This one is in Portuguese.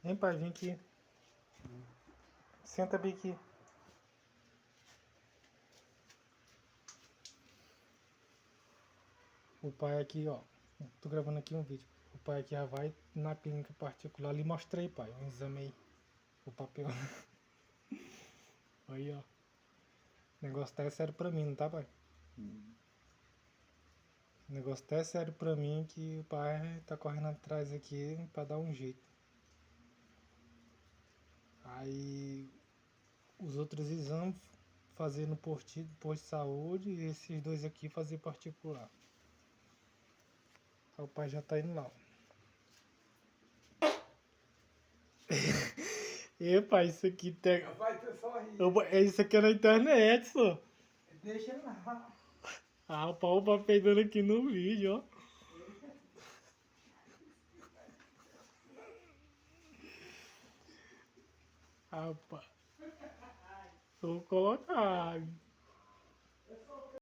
Vem, pai, vem aqui. Senta bem aqui. O pai aqui, ó. Tô gravando aqui um vídeo. O pai aqui já vai na clínica particular ali. Mostrei, pai. Um exame aí. O papel. Aí, ó. O negócio tá sério pra mim, não tá, pai? O negócio tá sério pra mim que o pai tá correndo atrás aqui pra dar um jeito. Aí os outros exames fazer no posto de saúde e esses dois aqui fazer particular. Aí o pai já tá indo lá. Epa, isso aqui tem. Rapaz, tu sorri. Isso aqui é na internet, só. Deixa lá. Ah, o pau tá peidando aqui no vídeo, ó. Rapaz, eu vou colocar.